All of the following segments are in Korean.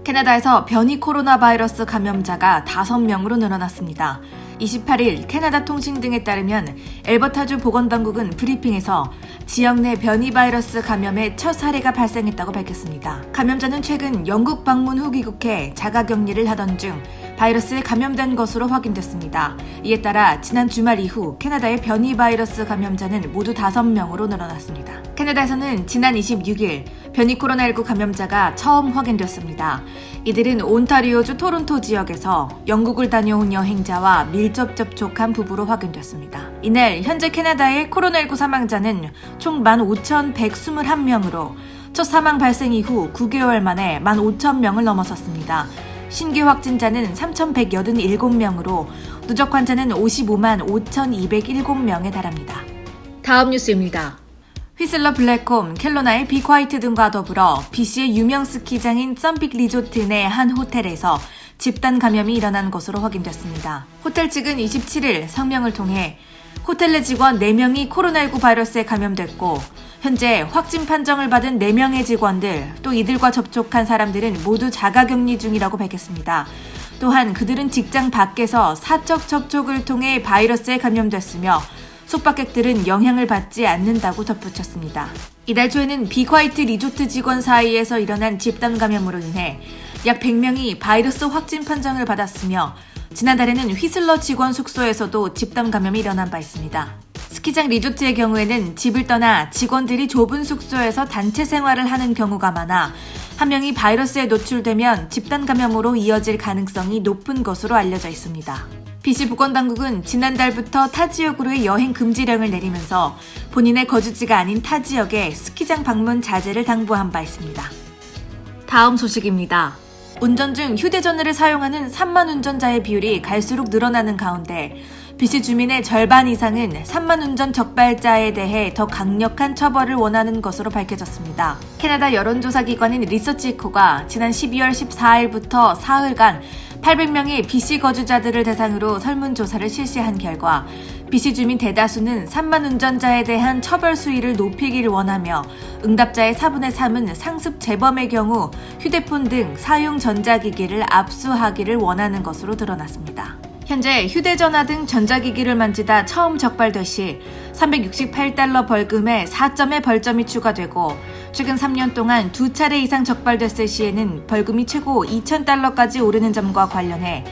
캐나다에서 변이 코로나 바이러스 감염자가 5명으로 늘어났습니다. 28일 캐나다 통신 등에 따르면 엘버타주 보건당국은 브리핑에서 지역 내 변이 바이러스 감염의 첫 사례가 발생했다고 밝혔습니다. 감염자는 최근 영국 방문 후 귀국해 자가격리를 하던 중 바이러스에 감염된 것으로 확인됐습니다. 이에 따라 지난 주말 이후 캐나다의 변이 바이러스 감염자는 모두 5명으로 늘어났습니다. 캐나다에서는 지난 26일 변이 코로나19 감염자가 처음 확인됐습니다. 이들은 온타리오주 토론토 지역에서 영국을 다녀온 여행자와 밀접 접촉한 부부로 확인됐습니다. 이날 현재 캐나다의 코로나19 사망자는 총 15,121명으로 첫 사망 발생 이후 9개월 만에 15,000명을 넘어섰습니다. 신규 확진자는 3,187명으로 누적 환자는 55만 5,207명에 달합니다. 다음 뉴스입니다. 휘슬러 블랙홈, 켈로나의 빅화이트 등과 더불어 BC의 유명 스키장인 썬픽 리조트 내 한 호텔에서 집단 감염이 일어난 것으로 확인됐습니다. 호텔 측은 27일 성명을 통해 호텔 내 직원 4명이 코로나19 바이러스에 감염됐고 현재 확진 판정을 받은 4명의 직원들, 또 이들과 접촉한 사람들은 모두 자가격리 중이라고 밝혔습니다. 또한 그들은 직장 밖에서 사적 접촉을 통해 바이러스에 감염됐으며 숙박객들은 영향을 받지 않는다고 덧붙였습니다. 이달 초에는 빅화이트 리조트 직원 사이에서 일어난 집단 감염으로 인해 약 100명이 바이러스 확진 판정을 받았으며 지난달에는 휘슬러 직원 숙소에서도 집단 감염이 일어난 바 있습니다. 스키장 리조트의 경우에는 집을 떠나 직원들이 좁은 숙소에서 단체 생활을 하는 경우가 많아 한 명이 바이러스에 노출되면 집단 감염으로 이어질 가능성이 높은 것으로 알려져 있습니다. BC 보건당국은 지난달부터 타 지역으로의 여행 금지령을 내리면서 본인의 거주지가 아닌 타 지역에 스키장 방문 자제를 당부한 바 있습니다. 다음 소식입니다. 운전 중 휴대전화를 사용하는 산만 운전자의 비율이 갈수록 늘어나는 가운데 BC 주민의 절반 이상은 산만 운전 적발자에 대해 더 강력한 처벌을 원하는 것으로 밝혀졌습니다. 캐나다 여론조사기관인 리서치이코가 지난 12월 14일부터 사흘간 800명의 BC 거주자들을 대상으로 설문조사를 실시한 결과 BC 주민 대다수는 산만 운전자에 대한 처벌 수위를 높이기를 원하며 응답자의 4분의 3은 상습 재범의 경우 휴대폰 등 사용 전자기기를 압수하기를 원하는 것으로 드러났습니다. 현재 휴대전화 등 전자기기를 만지다 처음 적발될 시 $368 벌금에 4점의 벌점이 추가되고 최근 3년 동안 2차례 이상 적발됐을 시에는 벌금이 최고 $2,000까지 오르는 점과 관련해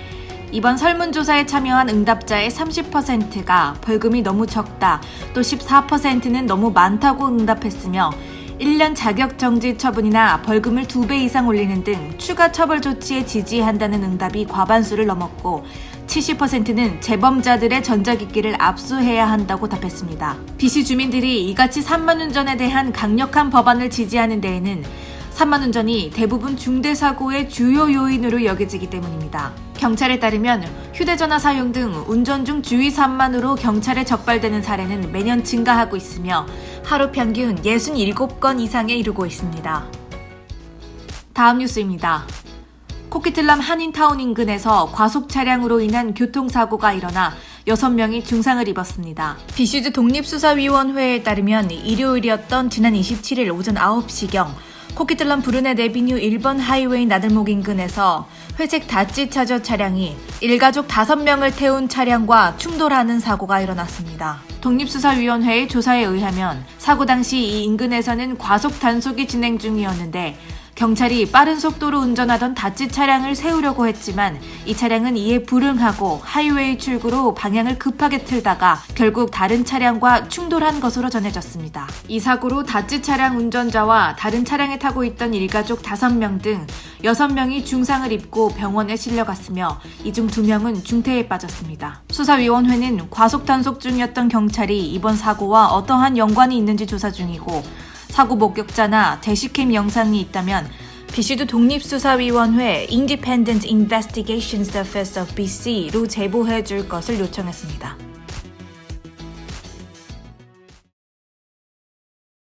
이번 설문조사에 참여한 응답자의 30%가 벌금이 너무 적다, 또 14%는 너무 많다고 응답했으며 1년 자격정지 처분이나 벌금을 2배 이상 올리는 등 추가 처벌 조치에 지지한다는 응답이 과반수를 넘었고 70%는 재범자들의 전자기기를 압수해야 한다고 답했습니다. BC 주민들이 이같이 산만운전에 대한 강력한 법안을 지지하는 데에는 산만운전이 대부분 중대사고의 주요 요인으로 여겨지기 때문입니다. 경찰에 따르면 휴대전화 사용 등 운전 중 주의 산만으로 경찰에 적발되는 사례는 매년 증가하고 있으며 하루 평균 67건 이상에 이르고 있습니다. 다음 뉴스입니다. 코키틀람 한인타운 인근에서 과속 차량으로 인한 교통사고가 일어나 6명이 중상을 입었습니다. BC주 독립수사위원회에 따르면 일요일이었던 지난 27일 오전 9시경 코키틀람 브루넷 에비뉴 1번 하이웨이 나들목 인근에서 회색 다찌 차저 차량이 일가족 5명을 태운 차량과 충돌하는 사고가 일어났습니다. 독립수사위원회의 조사에 의하면 사고 당시 이 인근에서는 과속 단속이 진행 중이었는데 경찰이 빠른 속도로 운전하던 다찌 차량을 세우려고 했지만 이 차량은 이에 불응하고 하이웨이 출구로 방향을 급하게 틀다가 결국 다른 차량과 충돌한 것으로 전해졌습니다. 이 사고로 다찌 차량 운전자와 다른 차량에 타고 있던 일가족 5명 등 6명이 중상을 입고 병원에 실려갔으며 이 중 2명은 중태에 빠졌습니다. 수사위원회는 과속 단속 중이었던 경찰이 이번 사고와 어떠한 연관이 있는지 조사 중이고 사고 목격자나 대시캠 영상이 있다면 BC주 독립수사위원회 Independent Investigation Service of BC로 제보해 줄 것을 요청했습니다.